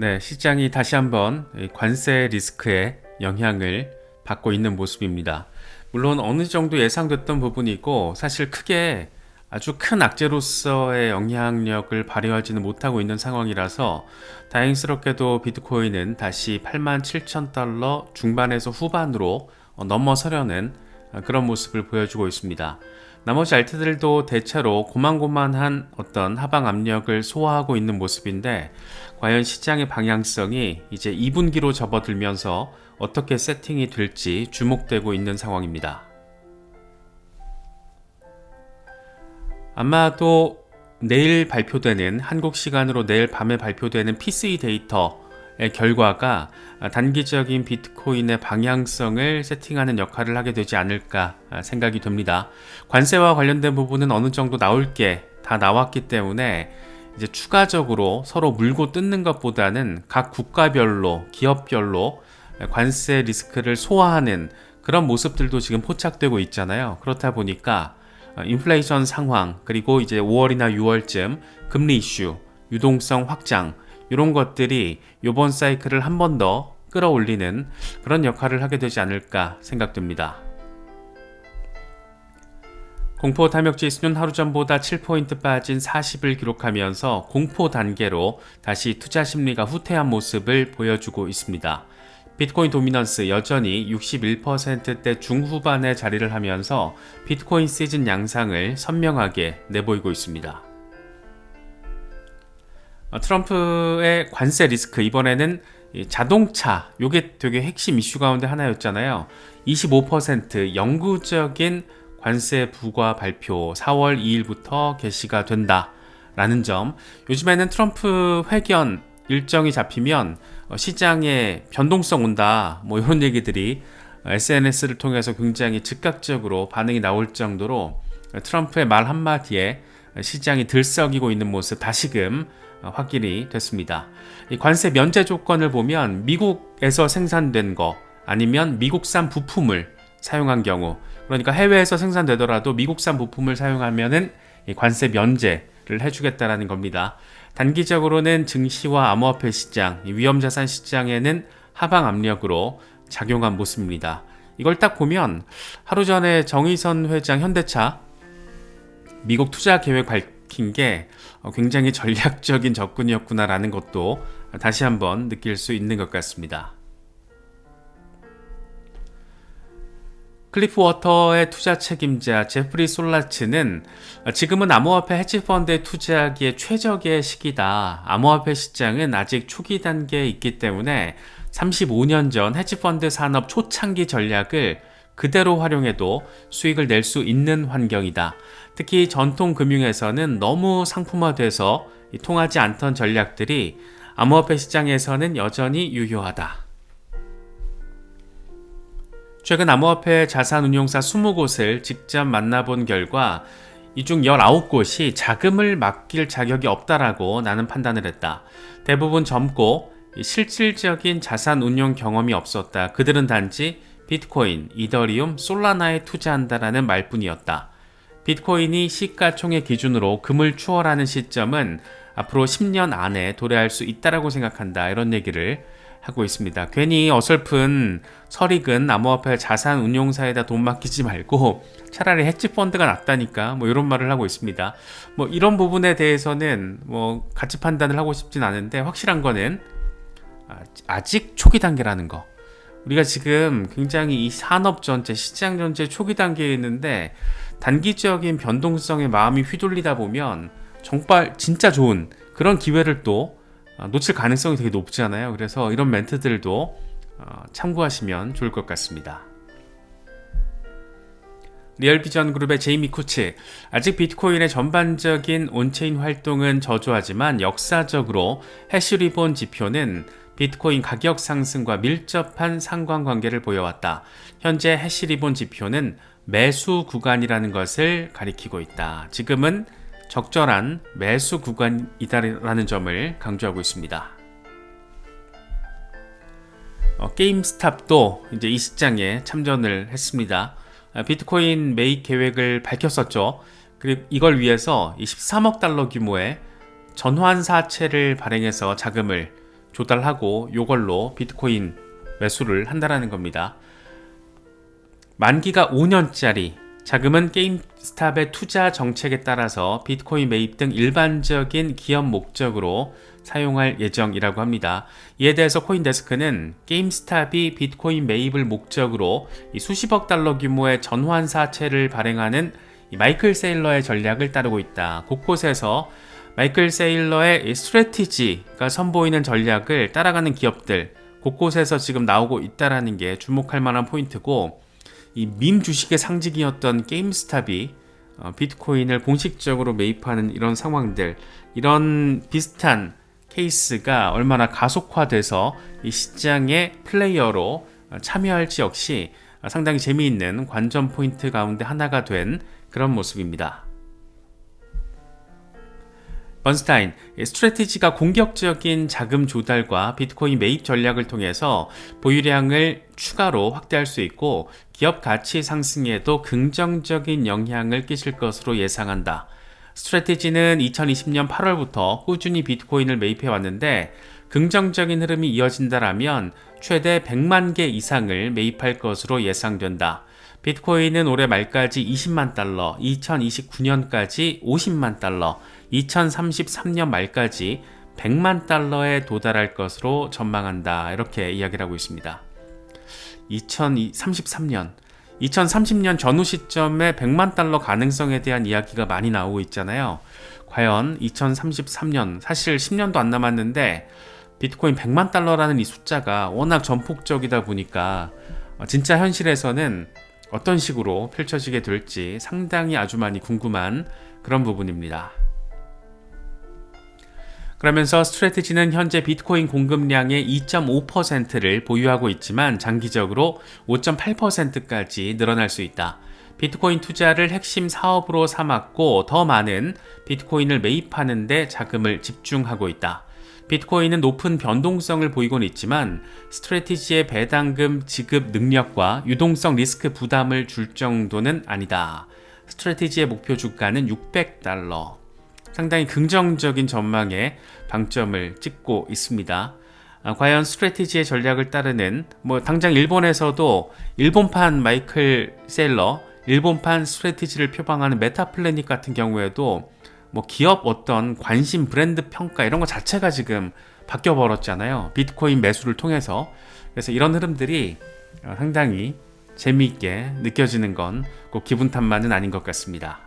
네, 시장이 다시 한번 관세 리스크에 영향을 받고 있는 모습입니다. 물론 어느 정도 예상됐던 부분이 있고 사실 크게 아주 큰 악재로서의 영향력을 발휘하지는 못하고 있는 상황이라서 다행스럽게도 비트코인은 다시 87,000달러 중반에서 후반으로 넘어서려는 그런 모습을 보여주고 있습니다. 나머지 알트들도 대체로 고만고만한 어떤 하방 압력을 소화하고 있는 모습인데 과연 시장의 방향성이 이제 2분기로 접어들면서 어떻게 세팅이 될지 주목되고 있는 상황입니다. 아마도 내일 발표되는 한국 시간으로 내일 밤에 발표되는 PCE 데이터의 결과가 단기적인 비트코인의 방향성을 세팅하는 역할을 하게 되지 않을까 생각이 됩니다. 관세와 관련된 부분은 어느 정도 나올 게 다 나왔기 때문에 이제 추가적으로 서로 물고 뜯는 것보다는 각 국가별로 기업별로 관세 리스크를 소화하는 그런 모습들도 지금 포착되고 있잖아요. 그렇다 보니까 인플레이션 상황 그리고 이제 5월이나 6월쯤 금리 이슈, 유동성 확장 이런 것들이 이번 사이클을 한 번 더 끌어올리는 그런 역할을 하게 되지 않을까 생각됩니다. 공포 탐욕 지수는 하루 전보다 7포인트 빠진 40을 기록하면서 공포 단계로 다시 투자 심리가 후퇴한 모습을 보여주고 있습니다. 비트코인 도미넌스 여전히 61%대 중후반에 자리를 하면서 비트코인 시즌 양상을 선명하게 내보이고 있습니다. 트럼프의 관세 리스크 이번에는 자동차 요게 되게 핵심 이슈 가운데 하나였잖아요. 25% 영구적인 관세 부과 발표 4월 2일부터 개시가 된다 라는 점. 요즘에는 트럼프 회견 일정이 잡히면 시장에 변동성 온다 뭐 이런 얘기들이 SNS를 통해서 굉장히 즉각적으로 반응이 나올 정도로 트럼프의 말 한마디에 시장이 들썩이고 있는 모습 다시금 확인이 됐습니다. 이 관세 면제 조건을 보면 미국에서 생산된 거 아니면 미국산 부품을 사용한 경우, 그러니까 해외에서 생산되더라도 미국산 부품을 사용하면은 관세 면제를 해주겠다라는 겁니다. 단기적으로는 증시와 암호화폐 시장, 위험자산 시장에는 하방 압력으로 작용한 모습입니다. 이걸 딱 보면 하루 전에 정의선 회장 현대차 미국 투자 계획 밝힌 게 굉장히 전략적인 접근이었구나라는 것도 다시 한번 느낄 수 있는 것 같습니다. 클리프워터의 투자 책임자 제프리 솔라츠는 지금은 암호화폐 헤지펀드에 투자하기에 최적의 시기다. 암호화폐 시장은 아직 초기 단계에 있기 때문에 35년 전 헤지펀드 산업 초창기 전략을 그대로 활용해도 수익을 낼 수 있는 환경이다. 특히 전통 금융에서는 너무 상품화돼서 통하지 않던 전략들이 암호화폐 시장에서는 여전히 유효하다. 최근 암호화폐 자산운용사 20곳을 직접 만나본 결과 이 중 19곳이 자금을 맡길 자격이 없다라고 나는 판단을 했다. 대부분 젊고 실질적인 자산운용 경험이 없었다. 그들은 단지 비트코인, 이더리움, 솔라나에 투자한다라는 말뿐이었다. 비트코인이 시가총액 기준으로 금을 추월하는 시점은 앞으로 10년 안에 도래할 수 있다라고 생각한다. 이런 얘기를 하고 있습니다. 괜히 어설픈 설익은 암호화폐 자산 운용사에다 돈 맡기지 말고 차라리 헤지펀드가 낫다니까 뭐 이런 말을 하고 있습니다. 뭐 이런 부분에 대해서는 뭐 같이 판단을 하고 싶진 않은데 확실한 거는 아직 초기 단계라는 거. 우리가 지금 굉장히 이 산업 전체, 시장 전체 초기 단계에 있는데 단기적인 변동성에 마음이 휘둘리다 보면 정말 진짜 좋은 그런 기회를 또 놓칠 가능성이 되게 높잖아요. 그래서 이런 멘트들도 참고하시면 좋을 것 같습니다. 리얼비전 그룹의 제이미 쿠츠, 아직 비트코인의 전반적인 온체인 활동은 저조하지만 역사적으로 해시리본 지표는 비트코인 가격 상승과 밀접한 상관관계를 보여왔다. 현재 해시리본 지표는 매수 구간이라는 것을 가리키고 있다. 지금은 적절한 매수 구간이다라는 점을 강조하고 있습니다. 게임스탑도 이제 이 시장에 참전을 했습니다. 비트코인 매입 계획을 밝혔었죠. 그리고 이걸 위해서 13억 달러 규모의 전환사채를 발행해서 자금을 조달하고 요걸로 비트코인 매수를 한다라는 겁니다. 만기가 5년짜리 자금은 게임스탑의 투자 정책에 따라서 비트코인 매입 등 일반적인 기업 목적으로 사용할 예정이라고 합니다. 이에 대해서 코인데스크는 게임스탑이 비트코인 매입을 목적으로 수십억 달러 규모의 전환사채를 발행하는 마이클 세일러의 전략을 따르고 있다. 곳곳에서 마이클 세일러의 스트래티지가 선보이는 전략을 따라가는 기업들 곳곳에서 지금 나오고 있다는 게 주목할 만한 포인트고, 이 밈 주식의 상징이었던 게임스탑이 비트코인을 공식적으로 매입하는 이런 상황들, 이런 비슷한 케이스가 얼마나 가속화돼서 이 시장의 플레이어로 참여할지 역시 상당히 재미있는 관전 포인트 가운데 하나가 된 그런 모습입니다. 번스타인, 스트래티지가 공격적인 자금 조달과 비트코인 매입 전략을 통해서 보유량을 추가로 확대할 수 있고 기업 가치 상승에도 긍정적인 영향을 끼칠 것으로 예상한다. 스트래티지는 2020년 8월부터 꾸준히 비트코인을 매입해 왔는데 긍정적인 흐름이 이어진다라면 최대 100만 개 이상을 매입할 것으로 예상된다. 비트코인은 올해 말까지 20만 달러, 2029년까지 50만 달러, 2033년 말까지 100만 달러에 도달할 것으로 전망한다. 이렇게 이야기를 하고 있습니다. 2033년, 2030년 전후 시점에 100만 달러 가능성에 대한 이야기가 많이 나오고 있잖아요. 과연 2033년, 사실 10년도 안 남았는데 비트코인 100만 달러라는 이 숫자가 워낙 전폭적이다 보니까 진짜 현실에서는 어떤 식으로 펼쳐지게 될지 상당히 아주 많이 궁금한 그런 부분입니다. 그러면서 스트래티지는 현재 비트코인 공급량의 2.5%를 보유하고 있지만 장기적으로 5.8%까지 늘어날 수 있다. 비트코인 투자를 핵심 사업으로 삼았고 더 많은 비트코인을 매입하는 데 자금을 집중하고 있다. 비트코인은 높은 변동성을 보이곤 있지만 스트래티지의 배당금 지급 능력과 유동성 리스크 부담을 줄 정도는 아니다. 스트래티지의 목표 주가는 600달러. 상당히 긍정적인 전망에 방점을 찍고 있습니다. 과연 스트래티지의 전략을 따르는 당장 일본에서도 일본판 마이클 세일러, 일본판 스트래티지를 표방하는 메타플래닛 같은 경우에도 기업 어떤 관심, 브랜드 평가 이런 것 자체가 지금 바뀌어 버렸잖아요. 비트코인 매수를 통해서. 그래서 이런 흐름들이 상당히 재미있게 느껴지는 건 꼭 기분 탓만은 아닌 것 같습니다.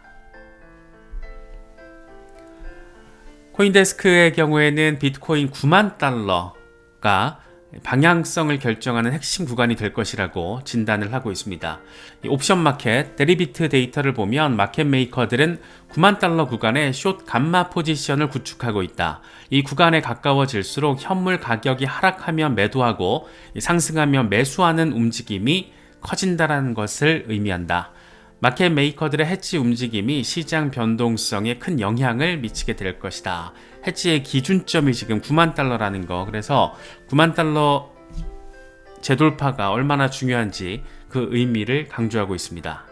코인데스크의 경우에는 비트코인 9만 달러가 방향성을 결정하는 핵심 구간이 될 것이라고 진단을 하고 있습니다. 이 옵션 마켓, 데리비트 데이터를 보면 마켓 메이커들은 9만 달러 구간에 숏 감마 포지션을 구축하고 있다. 이 구간에 가까워질수록 현물 가격이 하락하면 매도하고 상승하면 매수하는 움직임이 커진다는 것을 의미한다. 마켓 메이커들의 해지 움직임이 시장 변동성에 큰 영향을 미치게 될 것이다. 해지의 기준점이 지금 9만 달러라는 거. 그래서 9만 달러 재돌파가 얼마나 중요한지 그 의미를 강조하고 있습니다.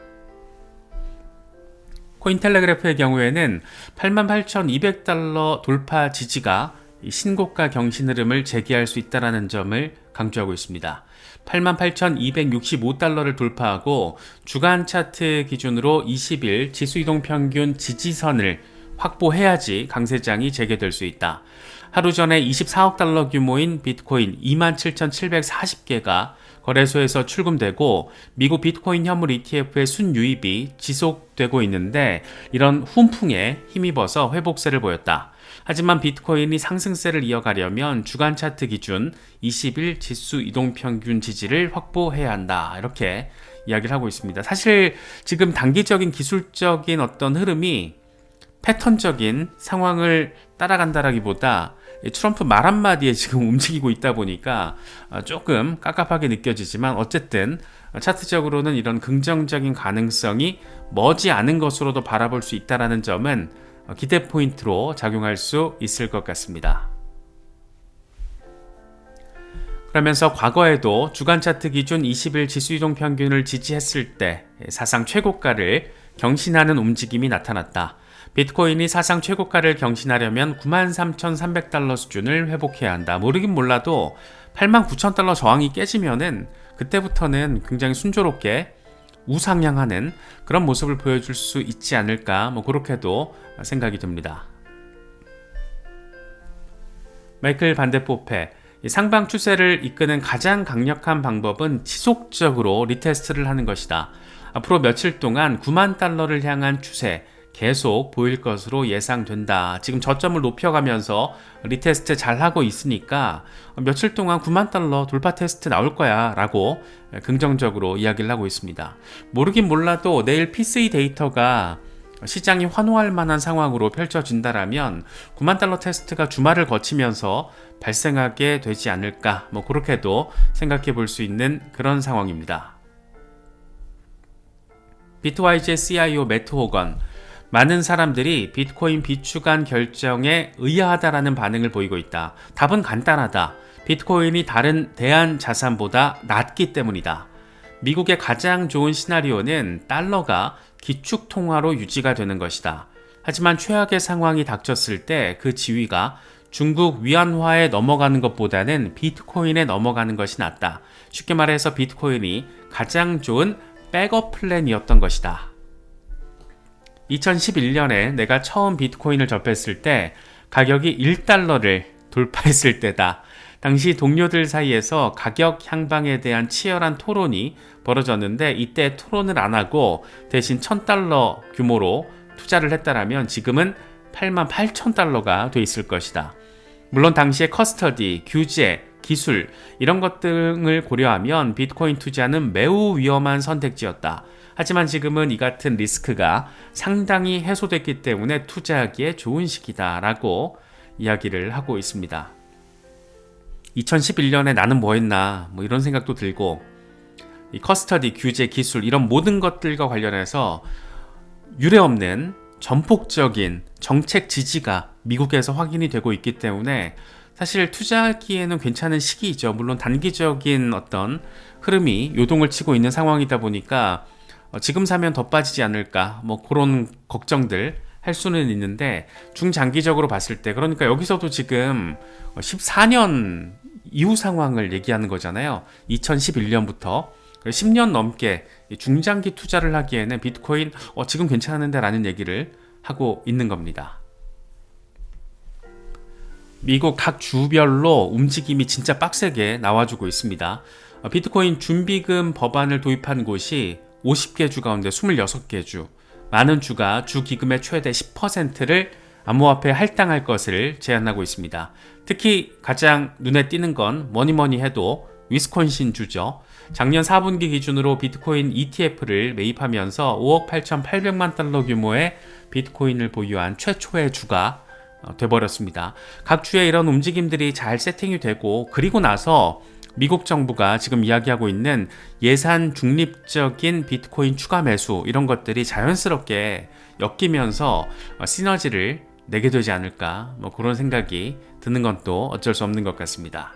코인텔레그래프의 경우에는 88,200달러 돌파 지지가 신고가 경신 흐름을 재개할 수 있다는 점을 강조하고 있습니다. 88,265달러를 돌파하고 주간 차트 기준으로 20일 지수이동 평균 지지선을 확보해야지 강세장이 재개될 수 있다. 하루 전에 24억 달러 규모인 비트코인 27,740개가 거래소에서 출금되고 미국 비트코인 현물 ETF의 순유입이 지속되고 있는데 이런 훈풍에 힘입어서 회복세를 보였다. 하지만 비트코인이 상승세를 이어가려면 주간 차트 기준 20일 지수 이동평균 지지를 확보해야 한다. 이렇게 이야기를 하고 있습니다. 사실 지금 단기적인 기술적인 어떤 흐름이 패턴적인 상황을 따라간다라기보다 트럼프 말 한마디에 지금 움직이고 있다 보니까 조금 깝깝하게 느껴지지만 어쨌든 차트적으로는 이런 긍정적인 가능성이 머지 않은 것으로도 바라볼 수 있다는 점은 기대 포인트로 작용할 수 있을 것 같습니다. 그러면서 과거에도 주간 차트 기준 20일 지수이동 평균을 지지했을 때 사상 최고가를 경신하는 움직임이 나타났다. 비트코인이 사상 최고가를 경신하려면 93,300달러 수준을 회복해야 한다. 모르긴 몰라도 89,000달러 저항이 깨지면은 그때부터는 굉장히 순조롭게 우상향하는 그런 모습을 보여줄 수 있지 않을까, 그렇게도 생각이 듭니다. 마이클 반데포페, 상방 추세를 이끄는 가장 강력한 방법은 지속적으로 리테스트를 하는 것이다. 앞으로 며칠 동안 9만 달러를 향한 추세 계속 보일 것으로 예상된다. 지금 저점을 높여가면서 리테스트 잘 하고 있으니까 며칠 동안 9만 달러 돌파 테스트 나올 거야 라고 긍정적으로 이야기를 하고 있습니다. 모르긴 몰라도 내일 PCE 데이터가 시장이 환호할 만한 상황으로 펼쳐진다라면 9만 달러 테스트가 주말을 거치면서 발생하게 되지 않을까, 그렇게도 생각해 볼 수 있는 그런 상황입니다. 비트와이즈의 CIO 매트 호건, 많은 사람들이 비트코인 비추간 결정에 의아하다라는 반응을 보이고 있다. 답은 간단하다. 비트코인이 다른 대안 자산보다 낮기 때문이다. 미국의 가장 좋은 시나리오는 달러가 기축통화로 유지가 되는 것이다. 하지만 최악의 상황이 닥쳤을 때 그 지위가 중국 위안화에 넘어가는 것보다는 비트코인에 넘어가는 것이 낫다. 쉽게 말해서 비트코인이 가장 좋은 백업 플랜이었던 것이다. 2011년에 내가 처음 비트코인을 접했을 때 가격이 1달러를 돌파했을 때다. 당시 동료들 사이에서 가격 향방에 대한 치열한 토론이 벌어졌는데 이때 토론을 안 하고 대신 1000달러 규모로 투자를 했다라면 지금은 88,000달러가 돼 있을 것이다. 물론 당시에 커스터디, 규제, 기술 이런 것 등을 고려하면 비트코인 투자는 매우 위험한 선택지였다. 하지만 지금은 이 같은 리스크가 상당히 해소됐기 때문에 투자하기에 좋은 시기다 라고 이야기를 하고 있습니다. 2011년에 나는 뭐 했나 이런 생각도 들고, 이 커스터디, 규제, 기술 이런 모든 것들과 관련해서 유례없는 전폭적인 정책 지지가 미국에서 확인이 되고 있기 때문에 사실 투자하기에는 괜찮은 시기이죠. 물론 단기적인 어떤 흐름이 요동을 치고 있는 상황이다 보니까 지금 사면 더 빠지지 않을까 그런 걱정들 할 수는 있는데, 중장기적으로 봤을 때, 그러니까 여기서도 지금 14년 이후 상황을 얘기하는 거잖아요. 2011년부터 10년 넘게 중장기 투자를 하기에는 비트코인 지금 괜찮은데 라는 얘기를 하고 있는 겁니다. 미국 각 주별로 움직임이 진짜 빡세게 나와주고 있습니다. 비트코인 준비금 법안을 도입한 곳이 50개 주 가운데 26개 주, 많은 주가 주 기금의 최대 10%를 암호화폐에 할당할 것을 제안하고 있습니다. 특히 가장 눈에 띄는 건 뭐니 해도 위스콘신 주죠. 작년 4분기 기준으로 비트코인 ETF를 매입하면서 5억 8,800만 달러 규모의 비트코인을 보유한 최초의 주가 돼버렸습니다. 각 주에 이런 움직임들이 잘 세팅이 되고, 그리고 나서 미국 정부가 지금 이야기하고 있는 예산 중립적인 비트코인 추가 매수 이런 것들이 자연스럽게 엮이면서 시너지를 내게 되지 않을까 그런 생각이 드는 건 또 어쩔 수 없는 것 같습니다.